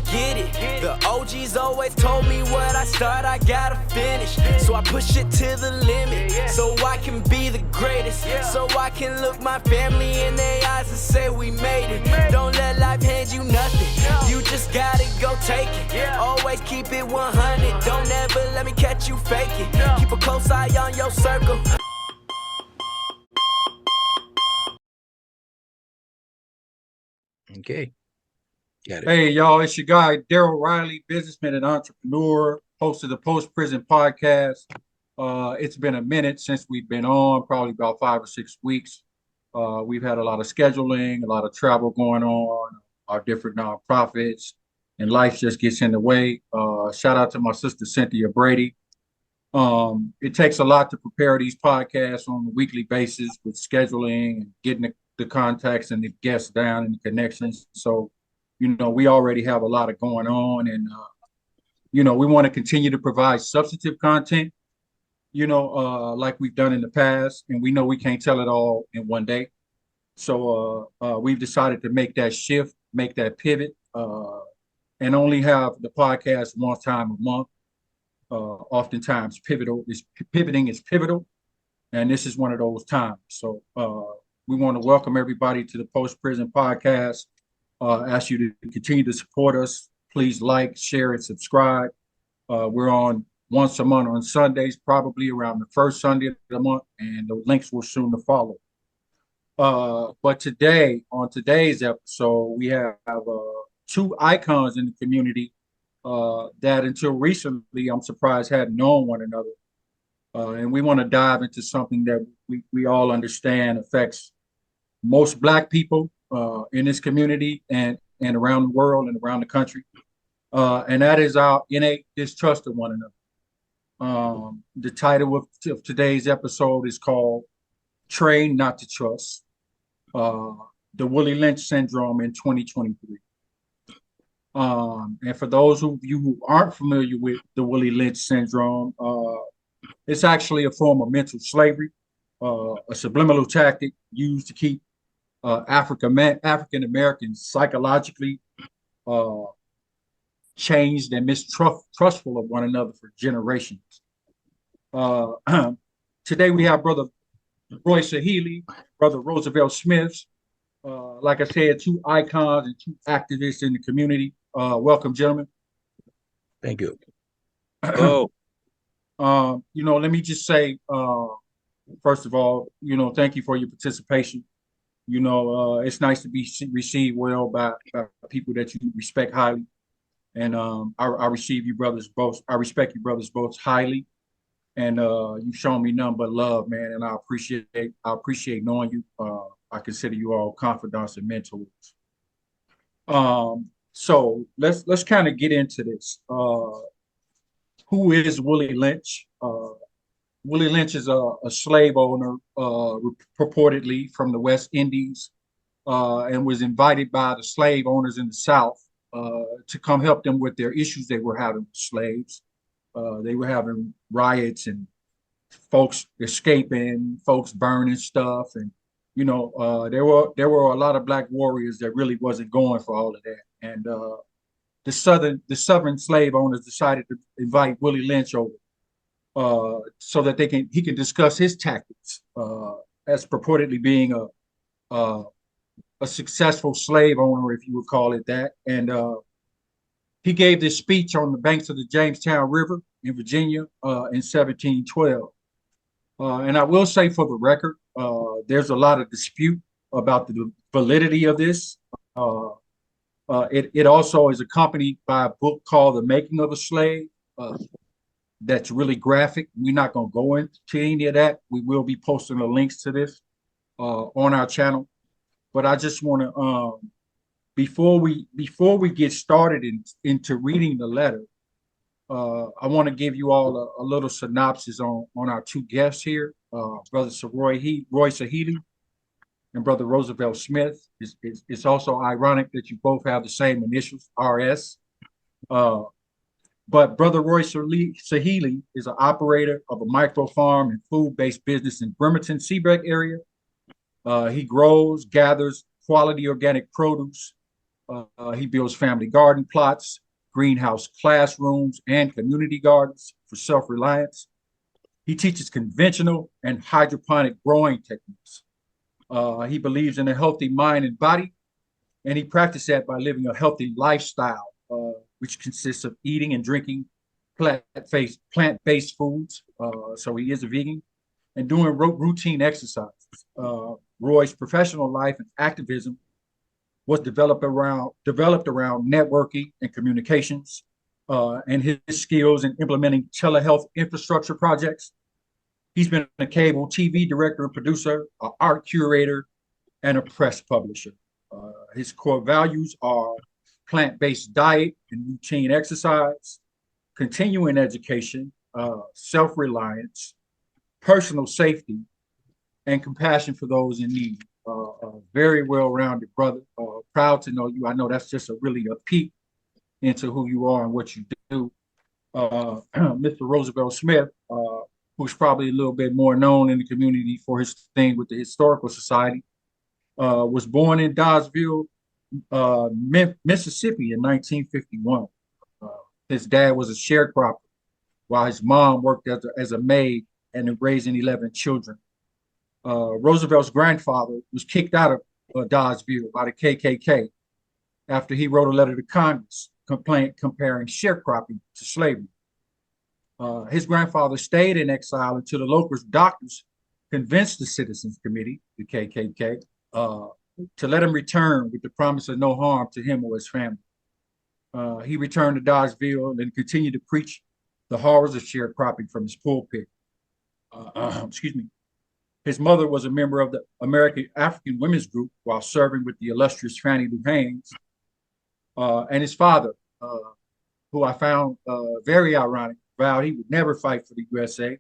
get it. The OGs always told me what I start, I gotta finish. So I push it to the limit, so I can be the greatest. So I can look my family in their eyes and say we made it. Don't let life hand you nothing, you just gotta go take it. Always keep it 100, don't ever let me catch you faking. Keep a close eye on your circle. Okay. Got it. Hey, y'all, it's your guy, Darryl Riley, businessman and entrepreneur, host of the Post Prison Podcast. It's been a minute since we've been on, probably about 5 or 6 weeks. We've had a lot of scheduling, a lot of travel going on, our different nonprofits, and life just gets in the way. Shout out to my sister, Cynthia Brady. It takes a lot to prepare these podcasts on a weekly basis with scheduling and getting the contacts and the guests down and the connections. So, we already have a lot of going on, and, we want to continue to provide substantive content, like we've done in the past. And we know we can't tell it all in one day. So we've decided to make that shift, make that pivot, and only have the podcast one time a month. Oftentimes pivoting is pivotal, and this is one of those times. So we want to welcome everybody to the Post Prison Podcast. Ask you to continue to support us. Please like, share, and subscribe. We're on once a month on Sundays, probably around the first Sunday of the month, and the links will soon to follow. But today, on today's episode, we have two icons in the community that until recently, I'm surprised, hadn't known one another. And we want to dive into something that we all understand affects most Black people in this community and around the world and around the country. And that is our innate distrust of one another. The title of today's episode is called Train Not to Trust, the Willie Lynch Syndrome in 2023. And for those of you who aren't familiar with the Willie Lynch Syndrome, it's actually a form of mental slavery, a subliminal tactic used to keep African Americans psychologically changed and mistrustful of one another for generations. Today we have Brother Roy Sahali, Brother Roosevelt Smith. Like I said, two icons and two activists in the community. Welcome, gentlemen. Thank you. Oh. Let me just say, first of all, thank you for your participation. It's nice to be received well by people that you respect highly. And I respect you brothers both highly. And you've shown me nothing but love, man. And I appreciate knowing you. I consider you all confidants and mentors. So let's kind of get into this. Who is Willie Lynch? Willie Lynch is a slave owner, purportedly from the West Indies, and was invited by the slave owners in the South to come help them with their issues they were having with slaves. They were having riots and folks escaping, folks burning stuff, and there were a lot of Black warriors that really wasn't going for all of that. And the Southern slave owners decided to invite Willie Lynch over so that he can discuss his tactics as purportedly being a successful slave owner, if you would call it that. And he gave this speech on the banks of the Jamestown River in Virginia in 1712. And I will say, for the record, there's a lot of dispute about the validity of this. It also is accompanied by a book called The Making of a Slave that's really graphic. We're not going to go into any of that. We will be posting the links to this on our channel. But I just want to, before we get started into reading the letter, I want to give you all a little synopsis on our two guests here, Brother Roy Sahali and Brother Roosevelt Smith. It's also ironic that you both have the same initials, RS. But Brother Roy Sahali is an operator of a micro farm and food-based business in Bremerton, Seabrick area. He grows, gathers quality organic produce, He builds family garden plots, greenhouse classrooms, and community gardens for self-reliance. He teaches conventional and hydroponic growing techniques. He believes in a healthy mind and body, and he practices that by living a healthy lifestyle, which consists of eating and drinking plant-based foods. So he is a vegan, and doing routine exercises. Roy's professional life and activism was developed around networking and communications, and his skills in implementing telehealth infrastructure projects. He's been a cable TV director and producer, an art curator, and a press publisher. His core values are plant-based diet and routine exercise, continuing education, self-reliance, personal safety, and compassion for those in need. A very well-rounded brother. Proud to know you. I know that's just a peek into who you are and what you do. Mr. Roosevelt Smith, who's probably a little bit more known in the community for his thing with the Historical Society, was born in Dodgeville, Mississippi in 1951. His dad was a sharecropper, while his mom worked as a maid and raising 11 children. Roosevelt's grandfather was kicked out of Dodgeville by the KKK after he wrote a letter to Congress comparing sharecropping to slavery. His grandfather stayed in exile until the local doctors convinced the Citizens Committee, the KKK, to let him return with the promise of no harm to him or his family. He returned to Dodgeville and continued to preach the horrors of sharecropping from his pulpit. Excuse me. His mother was a member of the American African Women's Group while serving with the illustrious Fannie Lou Haines. And his father, who I found very ironic, vowed he would never fight for the USA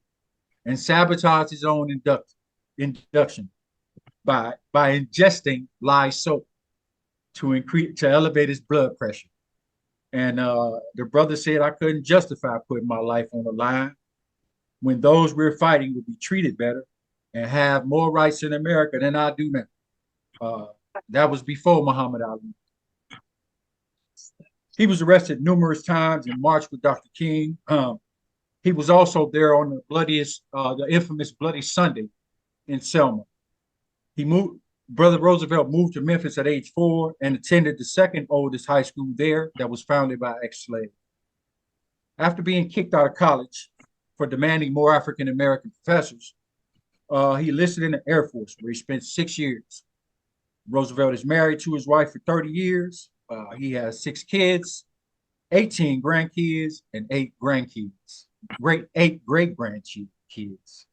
and sabotaged his own induction by ingesting lye soap to elevate his blood pressure. And the brother said, I couldn't justify putting my life on the line when those we're fighting would be treated better and have more rights in America than I do now. That was before Muhammad Ali. He was arrested numerous times and marched with Dr. King. He was also there on the infamous Bloody Sunday in Selma. Brother Roosevelt moved to Memphis at age 4 and attended the second oldest high school there that was founded by ex-slaves. After being kicked out of college for demanding more African-American professors, he enlisted in the Air Force, where he spent 6 years. Roosevelt is married to his wife for 30 years. He has 6 kids, 18 grandkids, and 8 grandkids. 8 great-grandkids.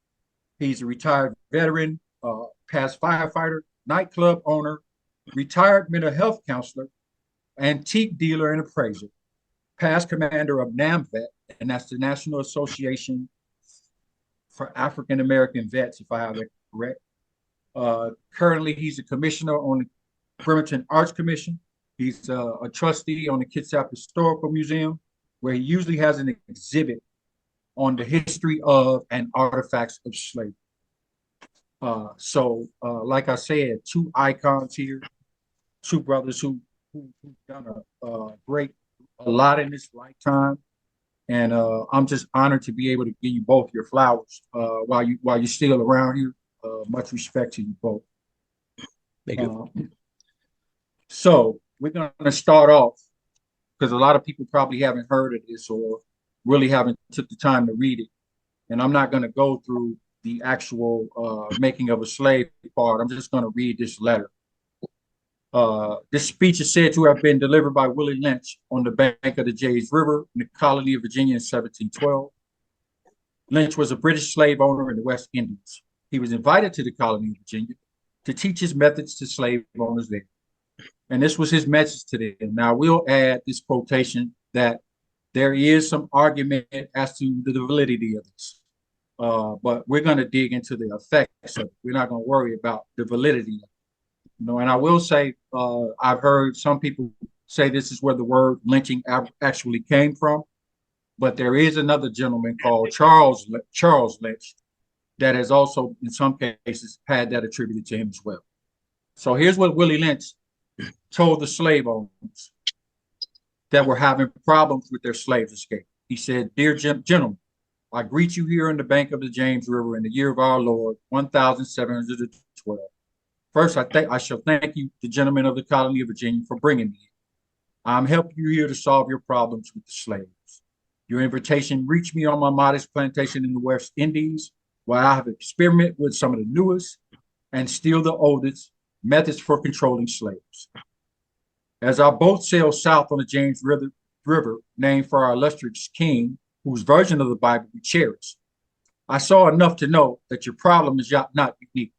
He's a retired veteran, past firefighter, nightclub owner, retired mental health counselor, antique dealer and appraiser, past commander of NAMVET, and that's the National Association for African American Vets, if I have that correct. Currently, he's a commissioner on the Bremerton Arts Commission. He's a trustee on the Kitsap Historical Museum, where he usually has an exhibit on the history of and artifacts of slavery. Like I said, 2 icons here, 2 brothers who've done a lot in this lifetime. And I'm just honored to be able to give you both your flowers while you're still around here. Much respect to you both. Thank you. So we're going to start off, because a lot of people probably haven't heard of this or really haven't took the time to read it. And I'm not going to go through the actual making of a slave part. I'm just going to read this letter. This speech is said to have been delivered by Willie Lynch on the bank of the James River in the colony of Virginia in 1712. Lynch was a British slave owner in the West Indies. He was invited to the colony of Virginia to teach his methods to slave owners there. And this was his message to them. Now, we'll add this quotation that there is some argument as to the validity of this. But we're going to dig into the effects of it. We're not going to worry about the validity of it. And I will say, I've heard some people say this is where the word lynching actually came from. But there is another gentleman called Charles Lynch that has also, in some cases, had that attributed to him as well. So here's what Willie Lynch told the slave owners that were having problems with their slaves escape. He said, "Dear gentlemen, I greet you here on the bank of the James River in the year of our Lord, 1712. First, I shall thank you, the gentlemen of the colony of Virginia, for bringing me here. I'm helping you here to solve your problems with the slaves. Your invitation reached me on my modest plantation in the West Indies, where I have experimented with some of the newest and still the oldest methods for controlling slaves. As our boat sailed south on the James River, named for our illustrious king, whose version of the Bible we cherish, I saw enough to know that your problem is not unique.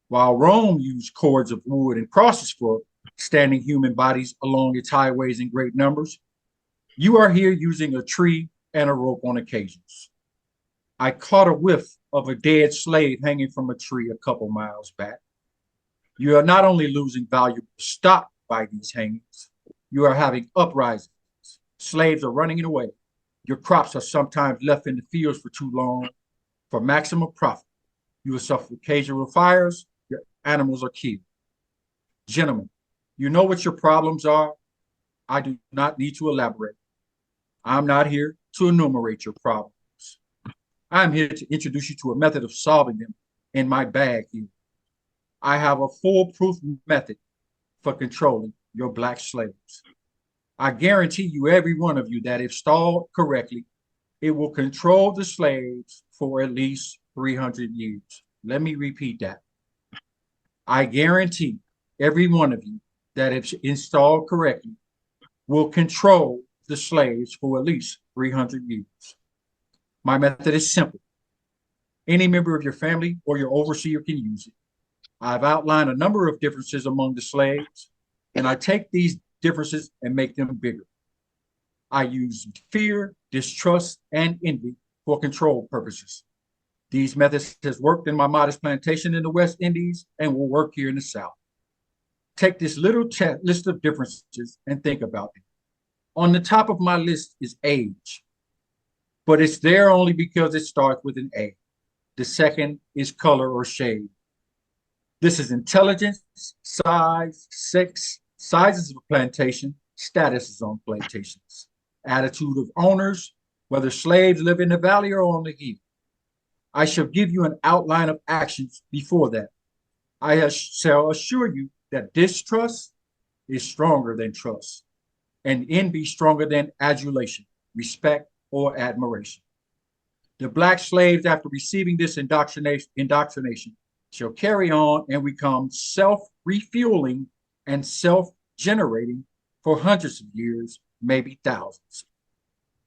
While Rome used cords of wood and crosses for standing human bodies along its highways in great numbers, you are here using a tree and a rope on occasions. I caught a whiff of a dead slave hanging from a tree a couple miles back. You are not only losing valuable stock by these hangings, you are having uprisings. Slaves are running away. Your crops are sometimes left in the fields for too long for maximum profit. You will suffer occasional fires. Your animals are killed. Gentlemen, you know what your problems are. I do not need to elaborate. I'm not here to enumerate your problems. I'm here to introduce you to a method of solving them in my bag here. I have a foolproof method for controlling your black slaves. I guarantee you, every one of you, that if stalled correctly, it will control the slaves for at least 300 years. Let me repeat that. I guarantee every one of you that if installed correctly, will control the slaves for at least 300 years. My method is simple. Any member of your family or your overseer can use it. I've outlined a number of differences among the slaves, and I take these differences and make them bigger. I use fear, distrust, and envy for control purposes. These methods has worked in my modest plantation in the West Indies and will work here in the South. Take this little list of differences and think about it. On the top of my list is age, but it's there only because it starts with an A. The second is color or shade. This is intelligence, size, sex, sizes of a plantation, statuses on plantations, attitude of owners, whether slaves live in the valley or on the hill. I shall give you an outline of actions before that. I shall assure you that distrust is stronger than trust, and envy stronger than adulation, respect, or admiration. The black slaves, after receiving this indoctrination, shall carry on and become self-refueling and self-generating for hundreds of years, maybe thousands.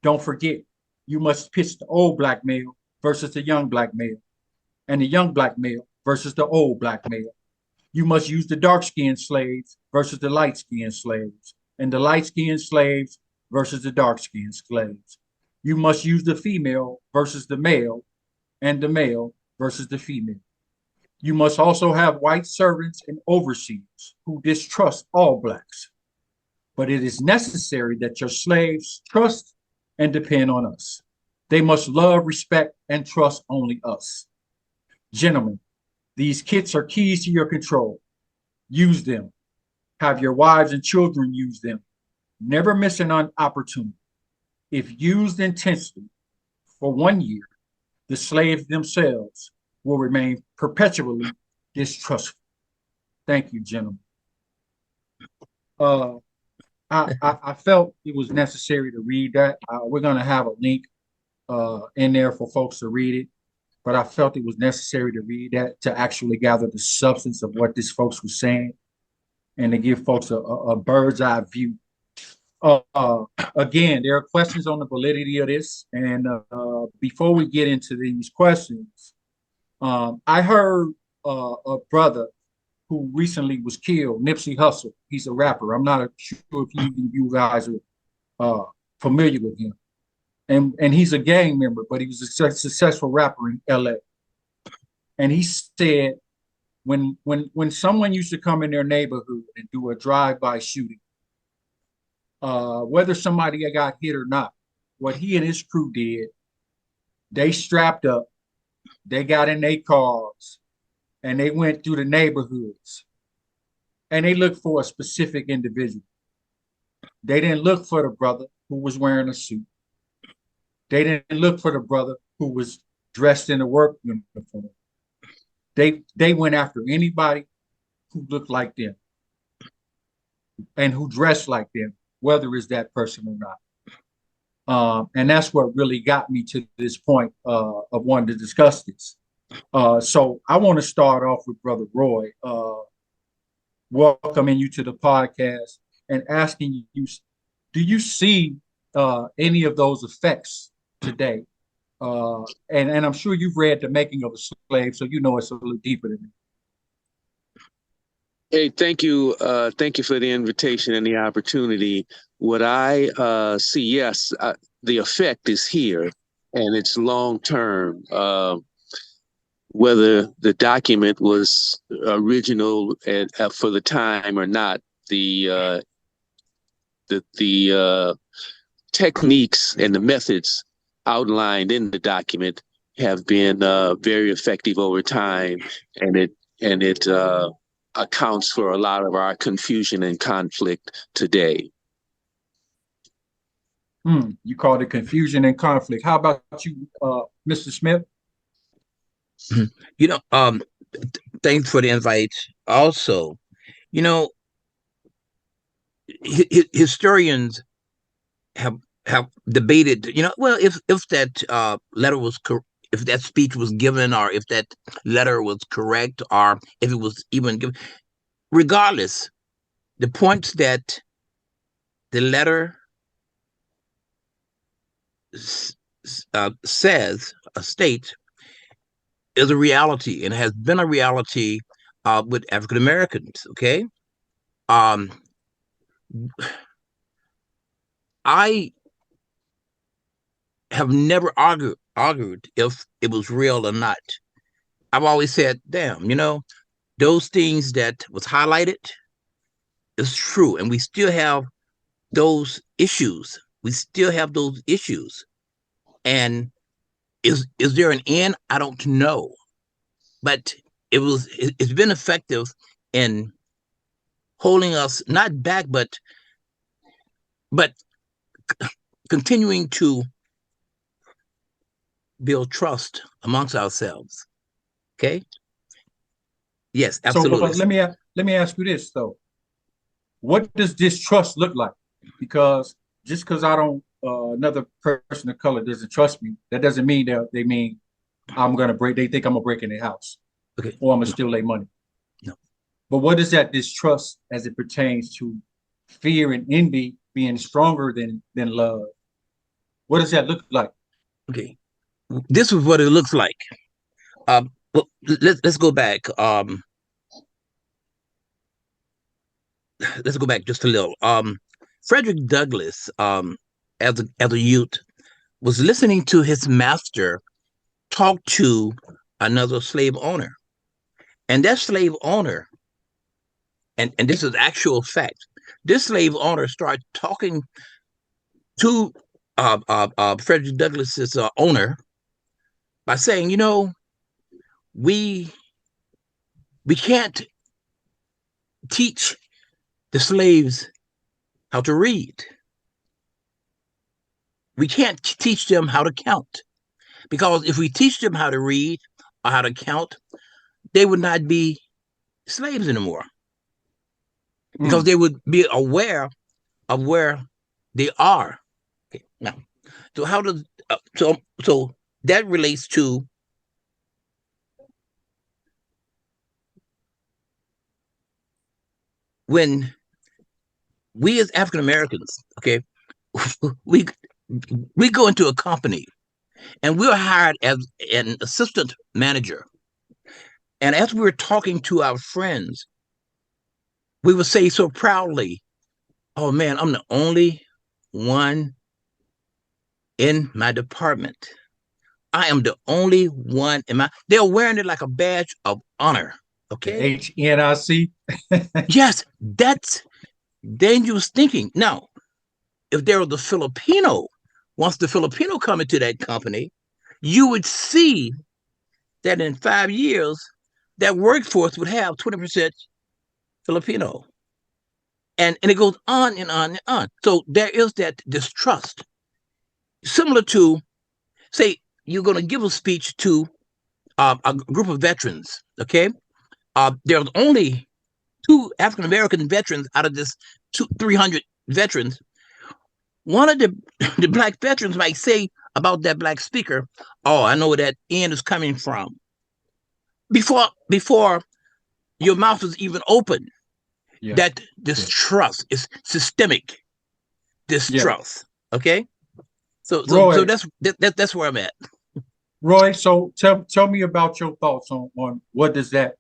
Don't forget, you must pitch the old black male versus the young black male, and the young black male versus the old black male. You must use the dark-skinned slaves versus the light-skinned slaves, and the light-skinned slaves versus the dark-skinned slaves. You must use the female versus the male, and the male versus the female. You must also have white servants and overseers who distrust all blacks. But it is necessary that your slaves trust and depend on us. They must love, respect, and trust only us. Gentlemen, these kits are keys to your control. Use them. Have your wives and children use them. Never miss an opportunity. If used intensely for 1 year, the slaves themselves will remain perpetually distrustful. Thank you, gentlemen. I felt it was necessary to read that. We're going to have a link in there for folks to read it, but I felt it was necessary to read that to actually gather the substance of what this folks was saying and to give folks a bird's eye view. Again, there are questions on the validity of this, and before we get into these questions, I heard a brother who recently was killed, Nipsey Hussle. He's a rapper. I'm not sure if you guys are familiar with him. And he's a gang member, but he was a successful rapper in LA. And he said when someone used to come in their neighborhood and do a drive-by shooting, whether somebody got hit or not, what he and his crew did, they strapped up, they got in their cars, and they went through the neighborhoods and they looked for a specific individual. They didn't look for the brother who was wearing a suit. They didn't look for the brother who was dressed in a work uniform. They went after anybody who looked like them and who dressed like them, whether it's that person or not. And that's what really got me to this point of wanting to discuss this. So I want to start off with Brother Roy, welcoming you to the podcast and asking you, do you see any of those effects today? And I'm sure you've read The Making of a Slave, so you know it's a little deeper than that. Hey, thank you. Thank you for the invitation and the opportunity. What I see, yes, the effect is here, and it's long term. Whether the document was original for the time or not, the techniques and the methods outlined in the document have been very effective over time, and it accounts for a lot of our confusion and conflict today. You called it confusion and conflict. How about you, Mr. Smith? You know, thanks for the invite. Also, you know, historians have debated. You know, well, if that letter was if that speech was given, or if that letter was correct, or if it was even given. Regardless, the points that the letter states is a reality, and has been a reality with African Americans. Okay, I have never argued if it was real or not. I've always said, damn, you know, those things that was highlighted is true, and we still have those issues. We still have those issues. And is there an end? I don't know. But it's been effective in holding us not back, but continuing to build trust amongst ourselves. Okay. Yes, absolutely. So let me ask you this though. What does distrust look like? Because just because I don't another person of color doesn't trust me, that doesn't mean they mean I'm gonna break. They think I'm gonna break in their house, okay, or I'm gonna steal their money. No. But what is that distrust as it pertains to fear and envy being stronger than love? What does that look like? Okay, this is what it looks like. Well, let's go back. Let's go back just a little. Frederick Douglass, as a youth, was listening to his master talk to another slave owner, and that slave owner, and this is actual fact. This slave owner started talking to Frederick Douglass's owner by saying, you know, we can't teach the slaves how to read. We can't teach them how to count, because if we teach them how to read or how to count, they would not be slaves anymore, because they would be aware of where they are. Okay. Now, so how does so that relates to when we as African Americans, okay, we go into a company and we're hired as an assistant manager. And as we were talking to our friends, we would say so proudly, oh man, I'm the only one in my department. I am the only one in my, they're wearing it like a badge of honor. Okay. HNIC. Yes, that's dangerous thinking. Now, if there was a Filipino, once the Filipino come into that company, you would see that in 5 years, that workforce would have 20% Filipino. And it goes on and on and on. So there is that distrust. Similar to, say, you're going to give a speech to a group of veterans, okay? There's only two African American veterans out of this 300 veterans. One of the black veterans might say about that black speaker, "Oh, I know where that end is coming from." Before your mouth is even open, Yeah. that distrust is systemic distrust. Yeah. Okay, so Roy, that's where I'm at. Roy, so tell me about your thoughts on what does that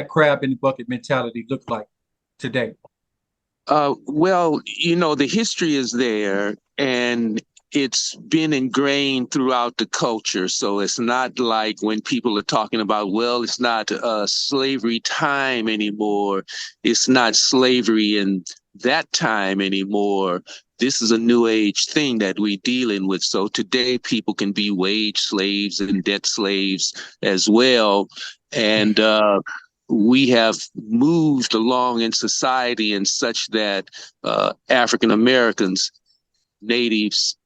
crab in the bucket mentality look like today? Well, the history is there, and it's been ingrained throughout the culture. So it's not like when people are talking about, well, it's not slavery time anymore. It's not slavery in that time anymore. This is a new age thing that we're dealing with. So today people can be wage slaves and debt slaves as well. And we have moved along in society in such that African Americans, natives,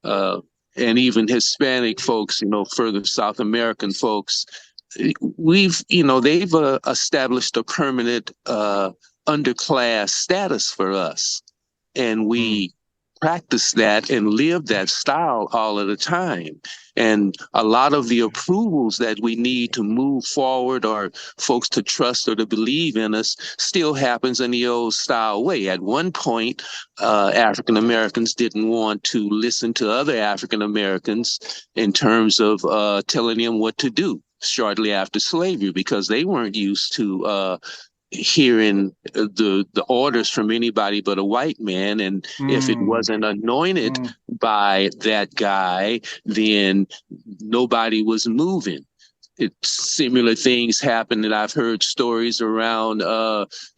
and even Hispanic folks, further South American folks, they've established a permanent underclass status for us. And we practice that and live that style all of the time. And a lot of the approvals that we need to move forward or folks to trust or to believe in us still happens in the old style way. At one point, African Americans didn't want to listen to other African Americans in terms of telling them what to do shortly after slavery, because they weren't used to hearing the orders from anybody but a white man. And if it wasn't anointed by that guy, then nobody was moving. Similar things happen, and I've heard stories around,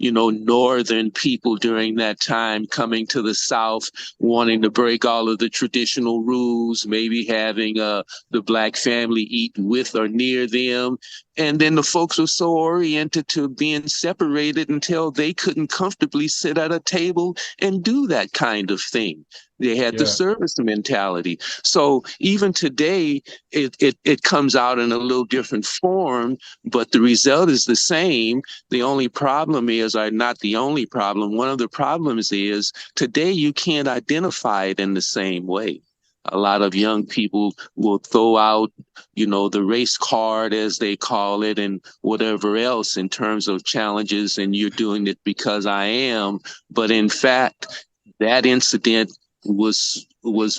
northern people during that time coming to the South, wanting to break all of the traditional rules, maybe having the black family eat with or near them. And then the folks were so oriented to being separated until they couldn't comfortably sit at a table and do that kind of thing. They had the service mentality. So even today, it comes out in a little different form, but the result is the same. The only problem is, or not the only problem, one of the problems is today you can't identify it in the same way. A lot of young people will throw out, the race card, as they call it, and whatever else in terms of challenges, and you're doing it because I am. But in fact, that incident was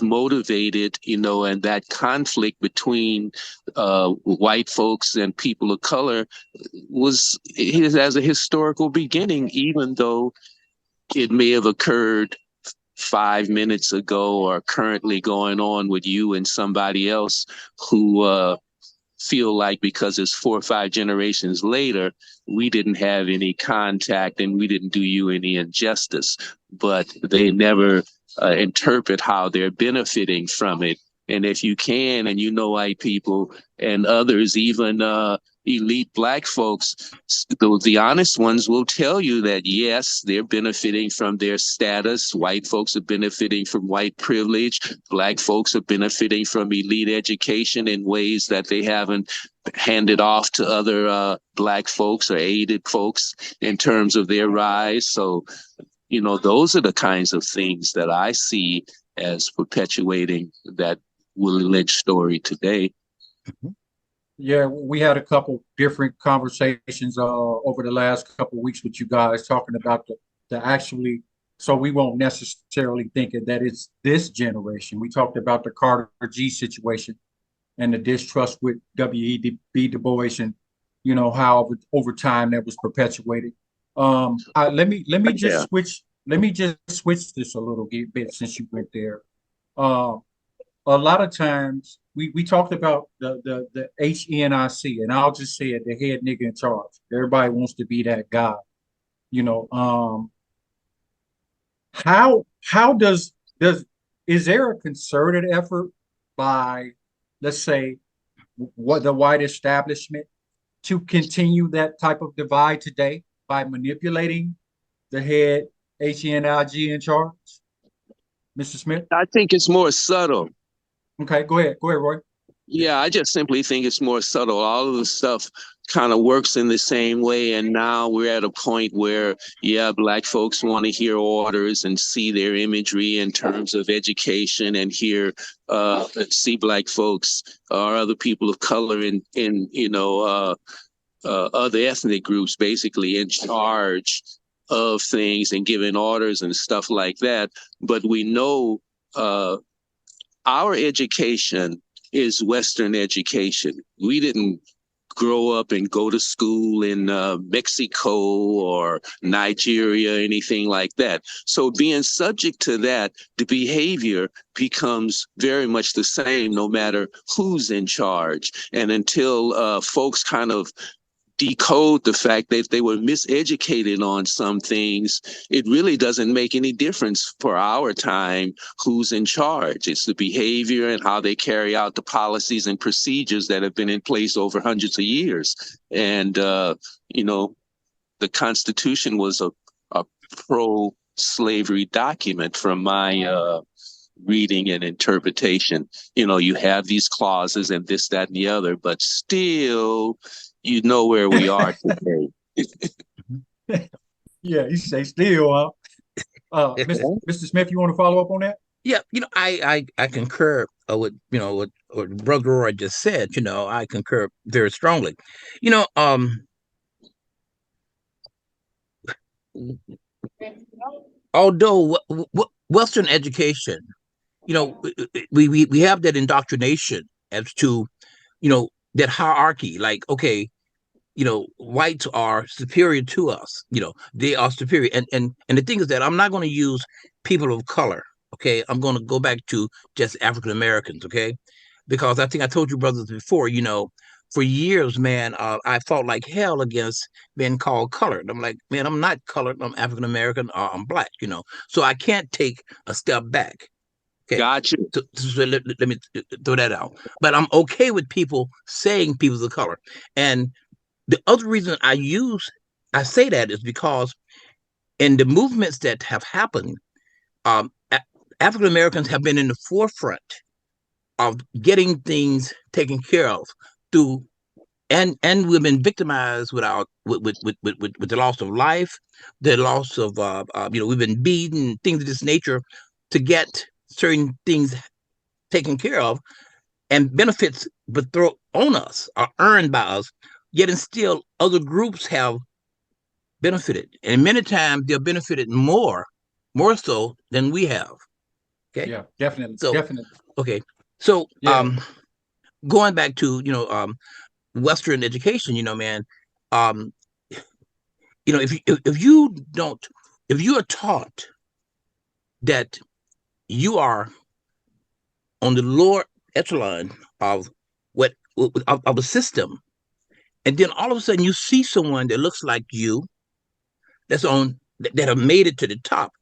motivated, and that conflict between white folks and people of color has a historical beginning, even though it may have occurred 5 minutes ago or currently going on with you and somebody else who feel like because it's 4 or 5 generations later, we didn't have any contact and we didn't do you any injustice. But they never interpret how they're benefiting from it. And if you can, and white people and others, even elite black folks, the honest ones will tell you that, yes, they're benefiting from their status. White folks are benefiting from white privilege. Black folks are benefiting from elite education in ways that they haven't handed off to other black folks or aided folks in terms of their rise. So, those are the kinds of things that I see as perpetuating that Willie Lynch story today. Yeah, we had a couple different conversations over the last couple of weeks with you guys talking about the actually, so we won't necessarily think that it's this generation. We talked about the Carter G situation and the distrust with W.E.B. Du Bois, and how over time that was perpetuated. Let me just switch this a little bit since you went there. A lot of times we talked about the HNIC, and I'll just say it, the head nigga in charge. Everybody wants to be that guy. How does is there a concerted effort by, let's say, what the white establishment to continue that type of divide today by manipulating the head HNIG in charge, Mr. Smith? I think it's more subtle. Okay, go ahead. Go ahead, Roy. Yeah, I just simply think it's more subtle. All of the stuff kind of works in the same way. And now we're at a point where, yeah, Black folks want to hear orders and see their imagery in terms of education and see Black folks or other people of color in other ethnic groups basically in charge of things and giving orders and stuff like that. But we know our education is Western education. We didn't grow up and go to school in Mexico or Nigeria, anything like that. So being subject to that, the behavior becomes very much the same no matter who's in charge. And until folks kind of decode the fact that they were miseducated on some things, it really doesn't make any difference for our time who's in charge. It's the behavior and how they carry out the policies and procedures that have been in place over hundreds of years. And, the Constitution was a pro-slavery document from my reading and interpretation. You have these clauses and this, that, and the other, but still, you know where we are today. Yeah, you say still, huh? Mr. Smith, you want to follow up on that? Yeah, I concur with what Brother Roy just said. I concur very strongly. Although Western education, we have that indoctrination as to, that hierarchy. Like, okay, whites are superior to us. They are superior. And the thing is that I'm not going to use people of color. Okay, I'm going to go back to just African Americans. Okay, because I think I told you brothers before. For years, man, I fought like hell against being called colored. I'm like, man, I'm not colored. I'm African American. Or I'm Black. So I can't take a step back. Okay. Gotcha. So let me throw that out. But I'm okay with people saying people of color. And the other reason I say that is because in the movements that have happened, African Americans have been in the forefront of getting things taken care of through, and we've been victimized with the loss of life, the loss of we've been beaten, things of this nature, to get certain things taken care of, and benefits but thrown on us are earned by us. Yet and still, other groups have benefited, and many times they're benefited more so than we have. Okay. Yeah, definitely. So, definitely. Okay. So, Yeah. Going back to Western education, man, if you are taught that you are on the lower echelon of of a system, and then all of a sudden you see someone that looks like you, that have made it to the top.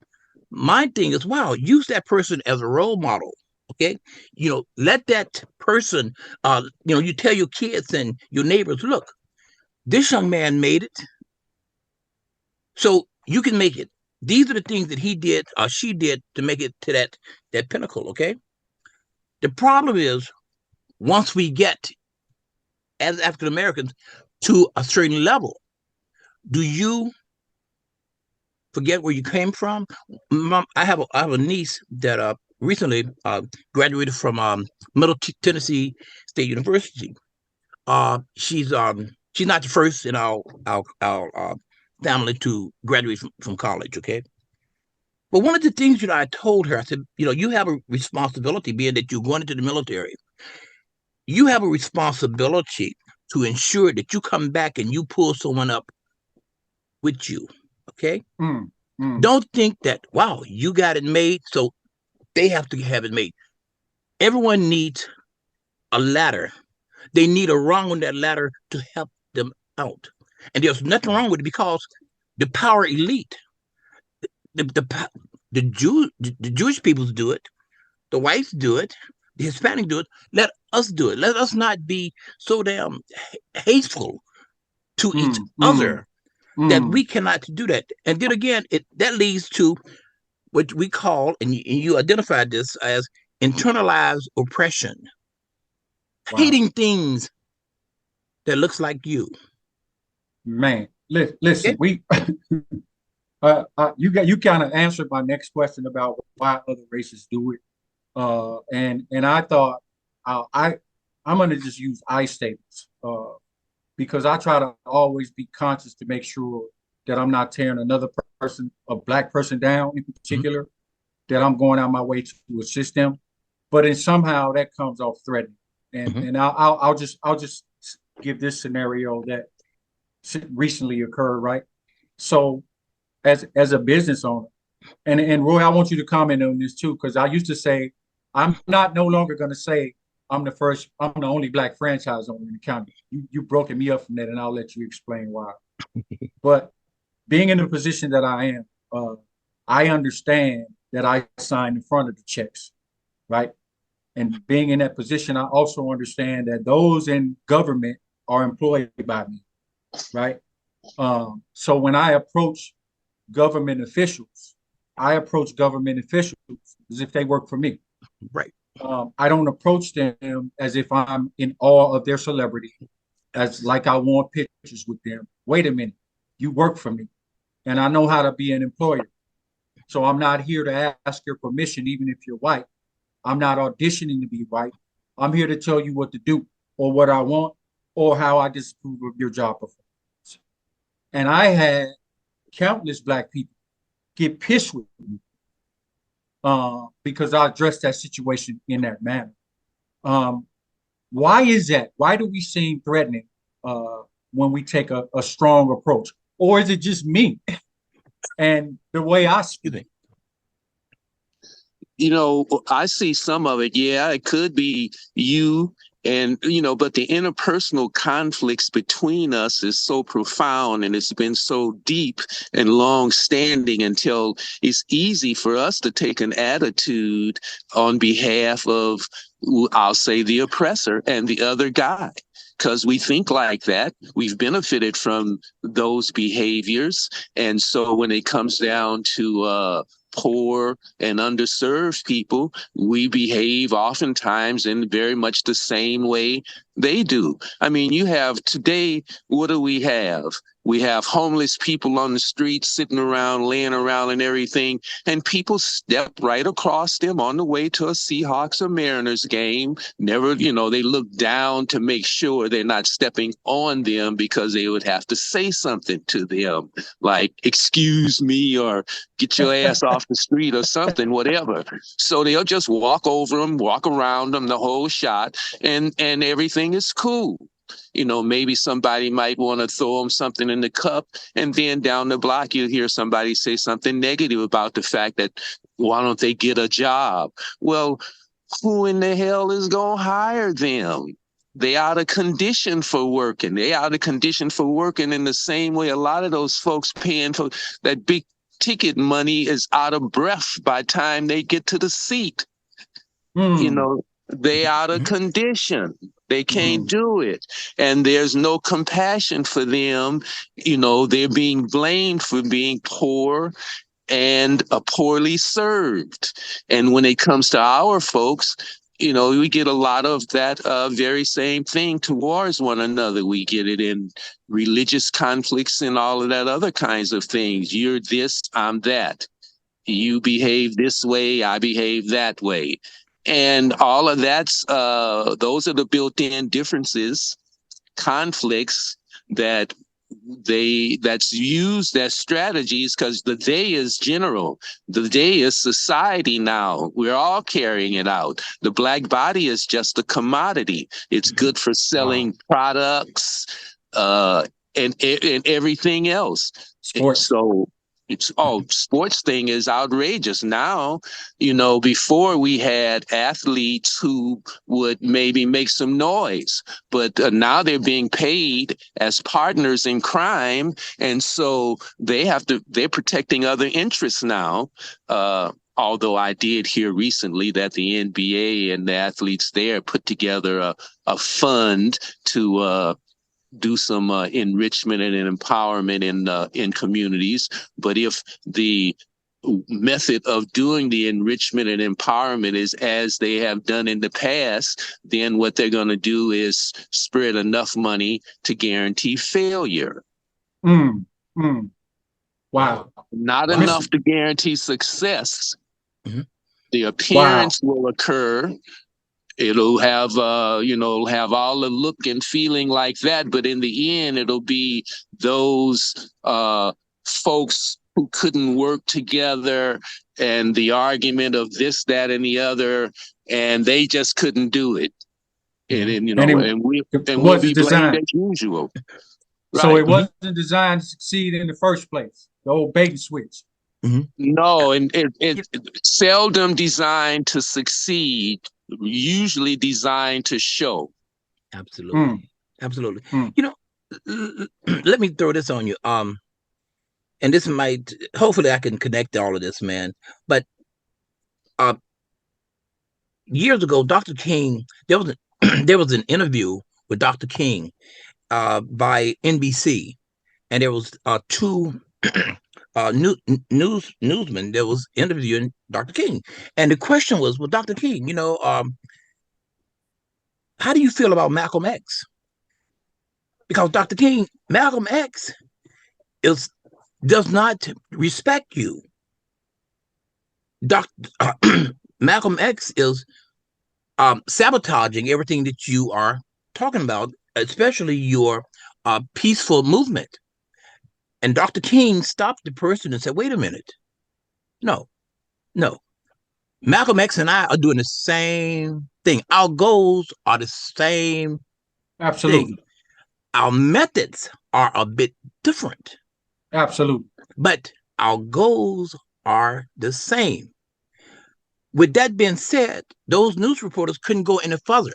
My thing is, wow, use that person as a role model. Okay, let that person, you tell your kids and your neighbors, look, this young man made it, so you can make it. These are the things that he did or she did to make it to that pinnacle. Okay. The problem is, once we get as African Americans to a certain level, do you forget where you came from? I have a niece that recently graduated from Middle Tennessee State University. She's not the first in our family to graduate from college. Okay, but one of the things I told her, I said, you have a responsibility, being that you're going into the military. You have a responsibility to ensure that you come back and you pull someone up with you. Okay. Don't think that, wow, you got it made, so they have to have it made. Everyone needs a ladder. They need a rung on that ladder to help them out. And there's nothing wrong with it, because the power elite, the Jewish peoples do it, the whites do it, the Hispanic do it. Let us do it. Let us not be so damn hateful to each Mm, other, that mm. we cannot do that. And then again, that leads to what we call, and you identified this as internalized oppression, Wow, hating things that looks like you. man. Listen, Okay? you kind of answered my next question about why other races do it. And I thought I'm gonna just use I statements because I try to always be conscious to make sure that I'm not tearing another person, a black person down in Mhm. particular, that I'm going out my way to assist them. But then somehow that comes off threatening. And Mhm. and I'll just give this scenario that recently occurred, right? So as a business owner, and Roy, I want you to comment on this too, because I used to say I'm not no longer going to say I'm the only black franchise owner in the county. You broken me up from that, and I'll let you explain why. But being in the position that I am, I understand that I sign in front of the checks, right? And being in that position, I also understand that those in government are employed by me, right? So when I approach government officials, I approach government officials as if they work for me. Right. I don't approach them as if I'm in awe of their celebrity, as like I want pictures with them. Wait a minute, you work for me, and I know how to be an employer. So I'm not here to ask your permission, even if you're white. I'm not auditioning to be white. I'm here to tell you what to do, or what I want, or how I disapprove of your job performance. And I had countless black people get pissed with me because I addressed that situation in that manner. Um, why is that? Why do we seem threatening uh, when we take a strong approach? Or is it just me and the way I Excuse speak? me. I see some of it. Yeah, it could be you but the interpersonal conflicts between us is so profound and it's been so deep and long standing until it's easy for us to take an attitude on behalf of, I'll say, the oppressor and the other guy. Because we think like that, we've benefited from those behaviors. And so when it comes down to poor and underserved people, we behave oftentimes in very much the same way they do. I mean, you have today, what do we have? We have homeless people on the street sitting around, laying around and everything, and people step right across them on the way to a Seahawks or Mariners game. Never, they look down to make sure they're not stepping on them because they would have to say something to them, like, excuse me, or get your ass off the street or something, whatever. So they'll just walk over them, walk around them the whole shot, and everything is cool. Maybe somebody might want to throw them something in the cup, and then down the block you hear somebody say something negative about the fact that why don't they get a job? Well, who in the hell is going to hire them? They out of condition for working. They out of condition for working in the same way a lot of those folks paying for that big ticket money is out of breath by the time they get to the seat. Mm, They out of Mhm. condition. They can't mm, do it. And there's no compassion for them. They're being blamed for being poor and poorly served. And when it comes to our folks, we get a lot of that very same thing towards one another. We get it in religious conflicts and all of that other kinds of things. You're this, I'm that. You behave this way, I behave that way. And all of those are the built-in differences, conflicts that that's used as strategies because the day is general. The day is society now. We're all carrying it out. The black body is just a commodity. It's good for wow. selling products and everything else. Sports. So sports thing is outrageous now. Before we had athletes who would maybe make some noise, but now they're being paid as partners in crime, and so they're protecting other interests now. Although I did hear recently that the NBA and the athletes there put together a fund to do some enrichment and empowerment in communities. But if the method of doing the enrichment and empowerment is as they have done in the past, then what they're going to do is spread enough money to guarantee failure. Mm, mm. Wow. Not Wow. enough to guarantee success. Mm-hmm. The appearance will occur. It'll have, have all the look and feeling like that, but in the end, it'll be those folks who couldn't work together, and the argument of this, that, and the other, and they just couldn't do it. And we'll be blamed as usual. So it wasn't designed to succeed in the first place. The old bait and switch. Mm-hmm. No, and it seldom designed to succeed. Usually designed to show. Absolutely. Absolutely. Let me throw this on you. And this might, hopefully I can connect all of this, man. But years ago, Dr. King, there was an interview with Dr. King by NBC, and there was two newsmen that was interviewing Dr. King, and the question was, well, Dr. King, how do you feel about Malcolm X? Because Dr. King, Malcolm X does not respect you. Malcolm X is sabotaging everything that you are talking about, especially your peaceful movement. And Dr. King stopped the person and said, wait a minute. No. Malcolm X and I are doing the same thing. Our goals are the same Absolutely. thing. Our methods are a bit different. Absolutely. But our goals are the same. With that being said, those news reporters couldn't go any further.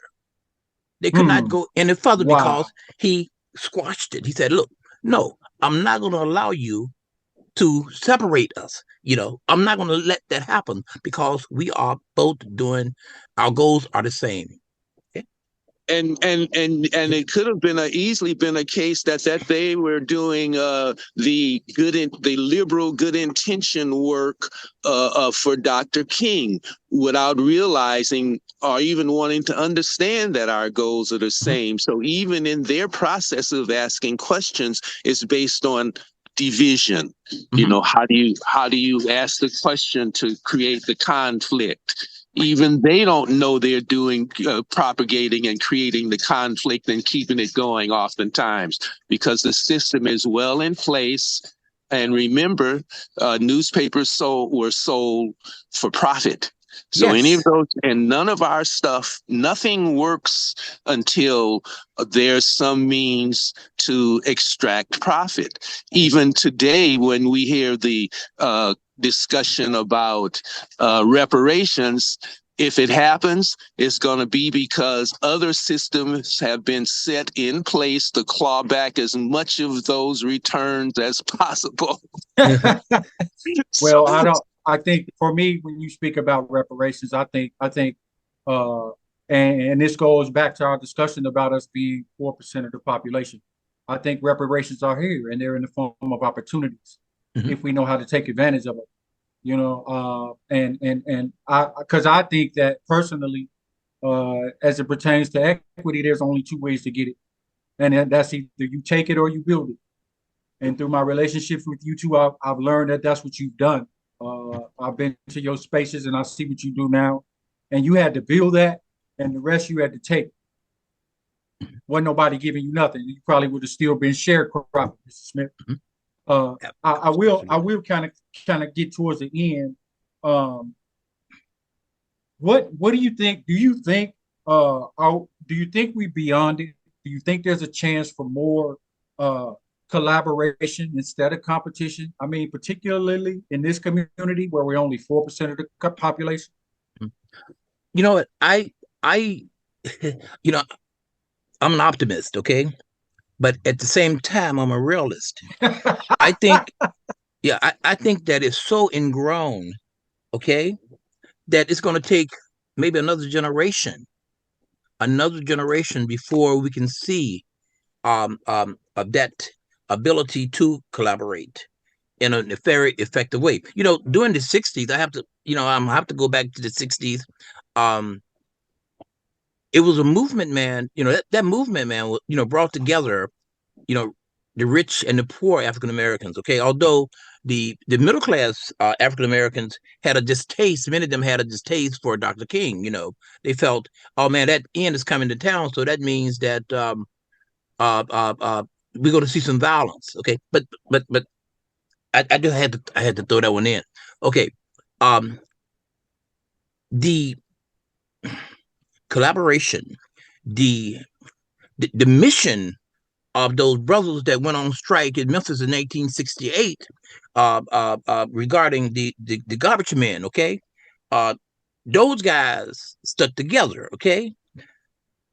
They could not go any further because he squashed it. He said, look, no, I'm not going to allow you to separate us. I'm not going to let that happen because we are both doing, our goals are the same. Okay? And it could have been easily been a case that they were doing the liberal good intention work for Dr. King without realizing or even wanting to understand that our goals are the same. So even in their process of asking questions, it's based on division. How do you ask the question to create the conflict? Even they don't know they're doing propagating and creating the conflict and keeping it going oftentimes because the system is well in place. And remember, newspapers were sold for profit. So Yes. Any of those, and none of our stuff, nothing works until there's some means to extract profit. Even today, when we hear the discussion about reparations, if it happens, it's going to be because other systems have been set in place to claw back as much of those returns as possible. Well, I think for me, when you speak about reparations, I think, and this goes back to our discussion about us being 4% of the population. I think reparations are here, and they're in the form of opportunities if we know how to take advantage of it. Because I think that personally, as it pertains to equity, there's only two ways to get it, and that's either you take it or you build it. And through my relationships with you two, I've learned that that's what you've done. I've been to your spaces and I see what you do now. And you had to build that, and the rest you had to take. Wasn't nobody giving you nothing. You probably would have still been sharecropping, Mr. Smith. I will kind of get towards the end. What do you think? Do you think we beyond it? Do you think there's a chance for more collaboration instead of competition? I mean, particularly in this community where we're only 4% of the population. You know what? I I'm an optimist, okay? But at the same time, I'm a realist. I think, I think that it's so ingrown, okay, that it's going to take maybe another generation before we can see of that ability to collaborate in a very effective way. During the 60s, I have to go back to the 60s. Um, it was a movement, man. That movement, man, brought together, you know, the rich and the poor African Americans. Okay, although the middle class African Americans had a distaste, many of them had a distaste for Dr. King. They felt, oh man, that end is coming to town, so that means that uh, uh, uh, we're going to see some violence. Okay, but I just had to throw that one in. Okay, um, the collaboration, the the mission of those brothers that went on strike in Memphis in 1868 regarding the garbage men. Okay, uh, those guys stuck together. Okay,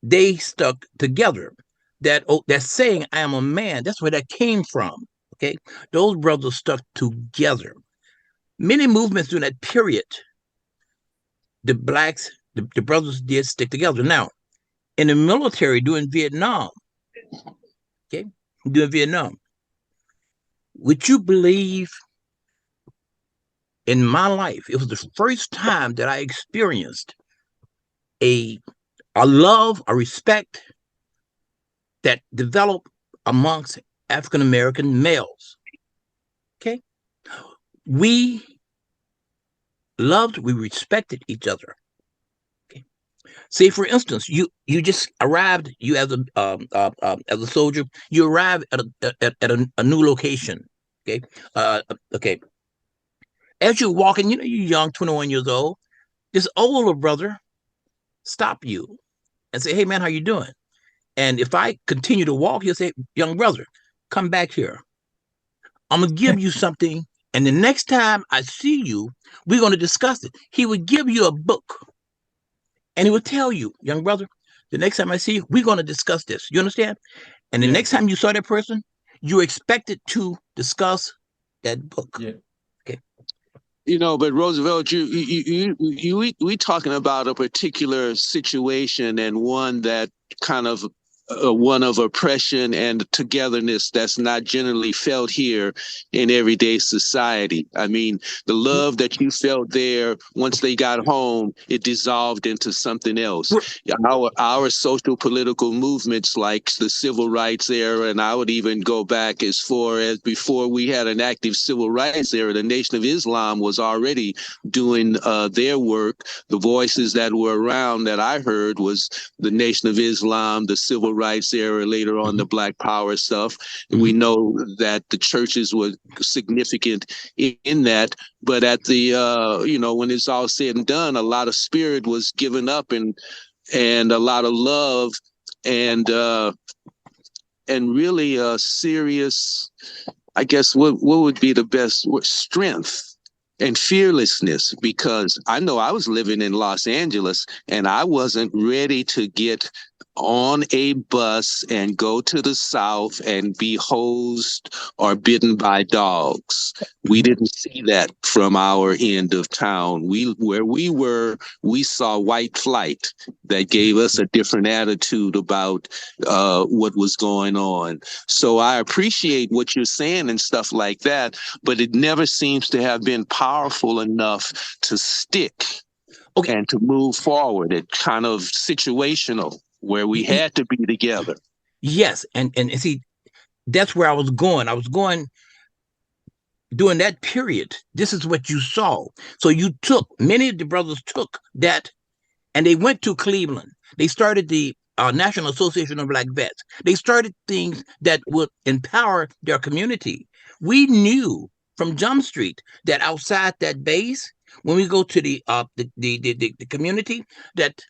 they stuck together. That saying, "I am a man," that's where that came from. Okay, those brothers stuck together. Many movements during that period, the blacks, the brothers did stick together. Now, in the military during Vietnam, okay, during Vietnam, would you believe in my life, it was the first time that I experienced a a love, a respect that developed amongst African American males. Okay, we loved, we respected each other. Okay, say for instance, you just arrived, you as a soldier, you arrive at a new location. Okay, okay. As you're walking, you're young, 21 years old. This older brother stop you and say, "Hey man, how you doing?" And if I continue to walk, he'll say, "Young brother, come back here. I'm gonna give you something, and the next time I see you, we're gonna discuss it." He would give you a book, and he would tell you, "Young brother, the next time I see you, we're gonna discuss this." You understand? And the Yeah, next time you saw that person, you were expected to discuss that book. yeah, Okay. But Roosevelt, we talking about a particular situation and one that kind of one of oppression and togetherness that's not generally felt here in everyday society. I mean, the love that you felt there once they got home, it dissolved into something else. Our social political movements like the civil rights era, and I would even go back as far as before we had an active civil rights era, the Nation of Islam was already doing their work. The voices that were around that I heard was the Nation of Islam, the civil rights era, later on the Black Power stuff. We know that the churches were significant in that, but at the when it's all said and done, a lot of spirit was given up and a lot of love and really a serious, I guess what would be the best word, strength and fearlessness, because I know I was living in Los Angeles and I wasn't ready to get on a bus and go to the South and be hosed or bitten by dogs. We didn't see that from our end of town. Where we were, we saw white flight that gave us a different attitude about what was going on. So I appreciate what you're saying and stuff like that, but it never seems to have been powerful enough to stick. Okay. And to move forward. It's kind of situational where we had to be together. Yes, and see, that's where I was going. I was going during that period. This is what you saw. So many of the brothers took that, and they went to Cleveland. They started the National Association of Black Vets. They started things that would empower their community. We knew from Jump Street that outside that base, when we go to the community, that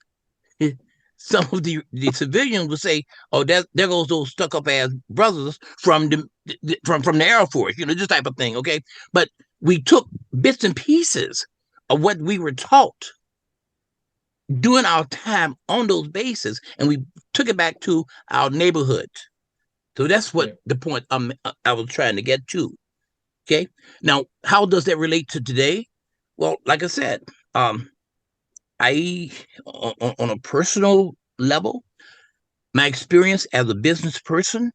some of the civilians would say, "Oh, there goes those stuck up ass brothers from the Air Force," this type of thing. Okay, but we took bits and pieces of what we were taught during our time on those bases, and we took it back to our neighborhood. So that's what the point I was trying to get to. Okay, now how does that relate to today? Well, like I said, I on a personal level, my experience as a business person,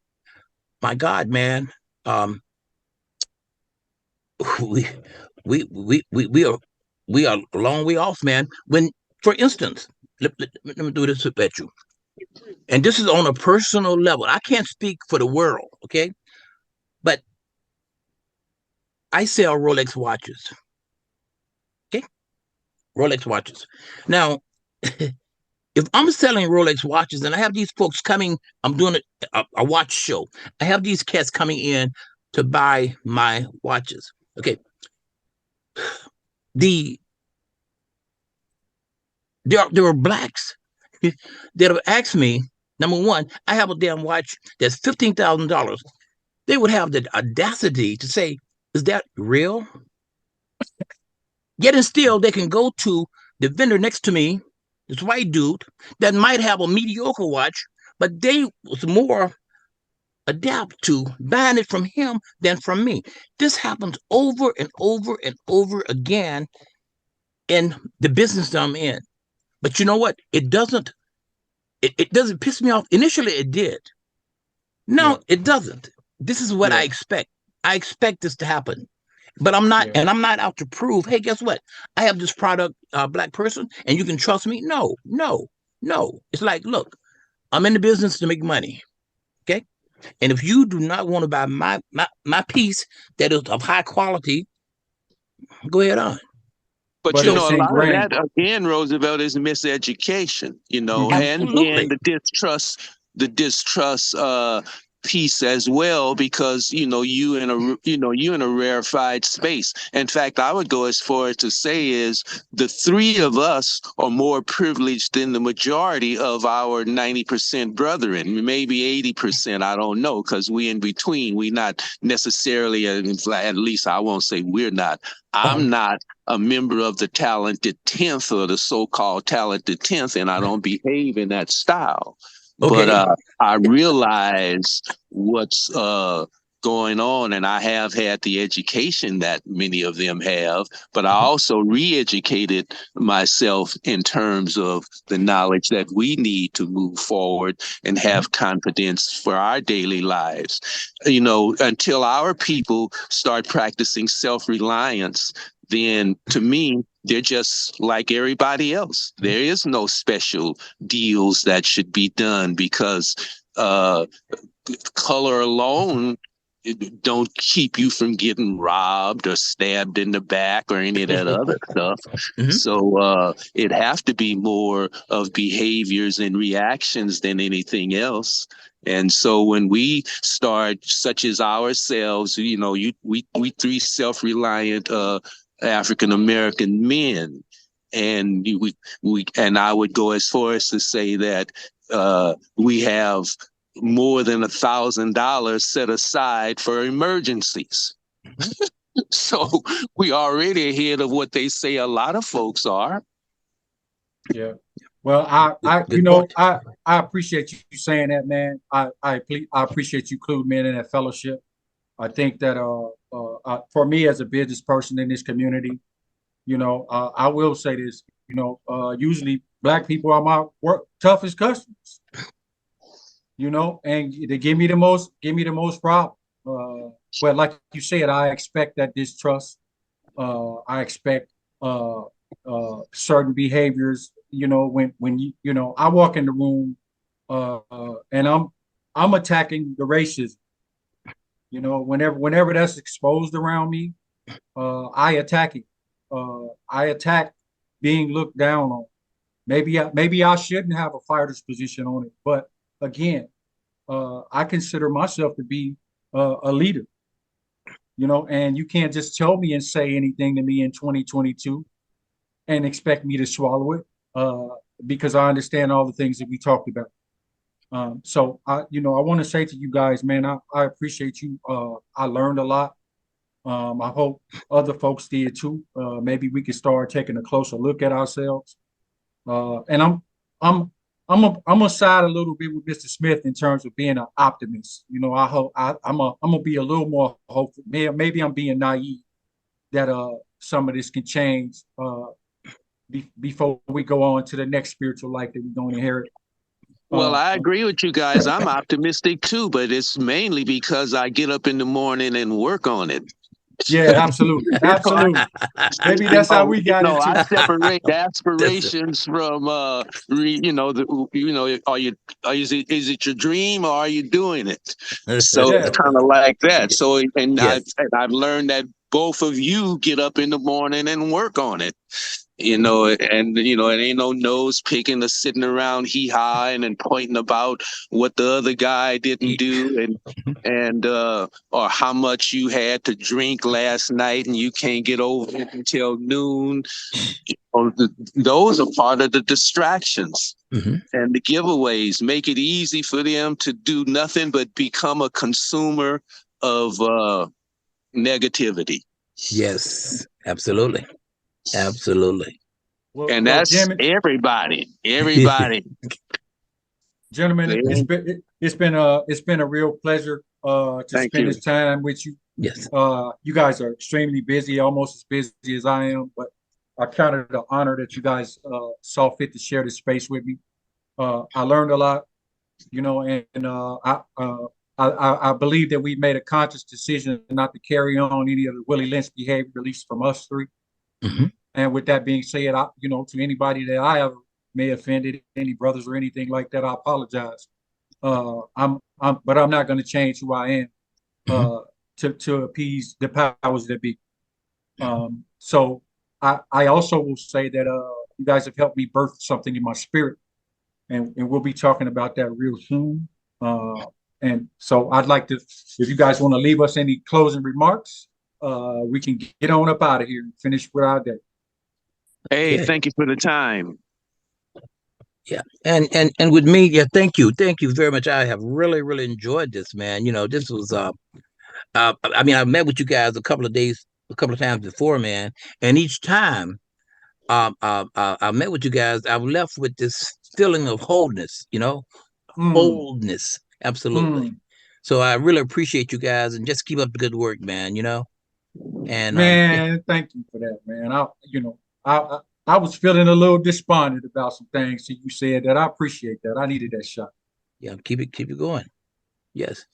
my God, man, um, we we are a long way off, man. When, for instance, let me do this at you, and this is on a personal level. I can't speak for the world, okay? But I sell Rolex watches, okay? Rolex watches. Now, if I'm selling Rolex watches and I have these folks coming, I'm doing a watch show. I have these cats coming in to buy my watches. Okay. The there are blacks that have asked me, number one, I have a damn watch that's $15,000. They would have the audacity to say, is that real? Yet and still they can go to the vendor next to me, this white dude that might have a mediocre watch, but they was more adapt to buying it from him than from me. This happens over and over and over again in the business that I'm in. But you know what? It doesn't piss me off. Initially it did. No, it doesn't. This is what I expect. I expect this to happen. But I'm not, and I'm not out to prove, hey, guess what? I have this product, black person, and you can trust me. No, no, no. It's like, look, I'm in the business to make money. Okay. And if you do not want to buy my piece that is of high quality, go ahead on. But you know, a lot of that again, Roosevelt, is miseducation. You know, and the distrust piece as well, because you in a rarefied space. In fact, I would go as far as to say is the three of us are more privileged than the majority of our 90% brethren, maybe 80%. I don't know, because we in between. We not necessarily, at least I won't say we're not. I'm not a member of the talented 10th or the so-called talented 10th, and I don't behave in that style. Okay. But I realize what's going on, and I have had the education that many of them have, but I also re-educated myself in terms of the knowledge that we need to move forward and have confidence for our daily lives. You know, until our people start practicing self-reliance, then to me, they're just like everybody else. There is no special deals that should be done because color alone don't keep you from getting robbed or stabbed in the back or any of that other stuff. So it have to be more of behaviors and reactions than anything else. And so when we start, such as ourselves, we three self-reliant African American men, and and I would go as far as to say that we have more than $1,000 set aside for emergencies. So we already ahead of what they say a lot of folks are. Yeah. Well, I appreciate you saying that, man. I appreciate you including me in that fellowship. I think that for me as a business person in this community, I will say this, usually black people are my toughest customers, and they give me the most problem. But like you said, I expect that distrust. I expect certain behaviors. When I walk in the room, and I'm attacking the racism. Whenever that's exposed around me, I attack it. I attack being looked down on. Maybe I shouldn't have a fighter's position on it, but again, I consider myself to be a leader. And you can't just tell me and say anything to me in 2022 and expect me to swallow it, because I understand all the things that we talked about. So I want to say to you guys, man, I appreciate you. I learned a lot. I hope other folks did too. Maybe we could start taking a closer look at ourselves. And I'm gonna side a little bit with Mr. Smith in terms of being an optimist. I hope I'm gonna be a little more hopeful. Maybe I'm being naive that some of this can change before we go on to the next spiritual life that we're going to inherit. Well, I agree with you guys. I'm optimistic too, but it's mainly because I get up in the morning and work on it. Yeah, absolutely, absolutely. Maybe that's how we got No, I into. separate the That's aspirations from is it your dream or are you doing it? So Yeah. it's kind of like that. So Yes. I've learned that both of you get up in the morning and work on it. It ain't no nose picking or sitting around hee-hawing and pointing about what the other guy didn't do and or how much you had to drink last night and you can't get over it until noon. Those are part of the distractions. Mm-hmm. And the giveaways make it easy for them to do nothing but become a consumer of negativity. Yes, absolutely. Absolutely. And that's everybody. Gentlemen, it's been a real pleasure to spend this time with you. Yes. You guys are extremely busy, almost as busy as I am, but I count it an honor that you guys saw fit to share this space with me. I learned a lot, and I believe that we made a conscious decision not to carry on any of the Willie Lynch behavior, at least from us three. Mm-hmm. And with that being said, to anybody that I ever may have offended, any brothers or anything like that, I apologize. But I'm not going to change who I am to appease the powers that be. So I also will say that you guys have helped me birth something in my spirit, and we'll be talking about that real soon. And so I'd like to, if you guys want to leave us any closing remarks, we can get on up out of here and finish with our day. Hey, thank you for the time. Yeah, and with me, yeah, thank you very much. I have really, really enjoyed this, man. This was I mean, I met with you guys a couple of times before, man, and each time I met with you guys, I was left with this feeling of wholeness, wholeness, absolutely. So I really appreciate you guys, and just keep up the good work, man. And thank you for that, man. I was feeling a little despondent about some things that you said that I appreciate that. I needed that shot. Yeah, keep it going. Yes.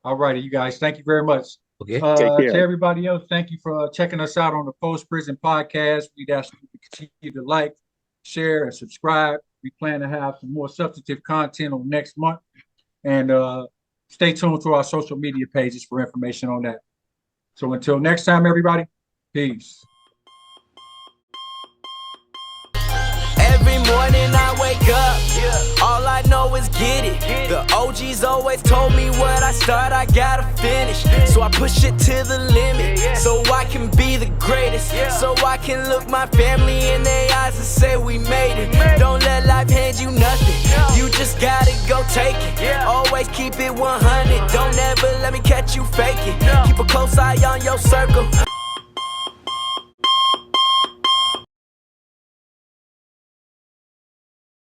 All righty, you guys. Thank you very much. Okay. To everybody else, thank you for checking us out on the Post Prison Podcast. We'd ask you to continue to like, share, and subscribe. We plan to have some more substantive content on next month. And stay tuned to our social media pages for information on that. So until next time, everybody, peace. Every morning I wake up, all I know is get it. The OGs always told me what I start, I gotta finish. So I push it to the limit, so I can be the greatest. So I can look my family in their eyes and say we made it. Don't let life hand you nothing, you just gotta go take it. Always keep it 100, don't ever let me catch you faking. Keep a close eye on your circle.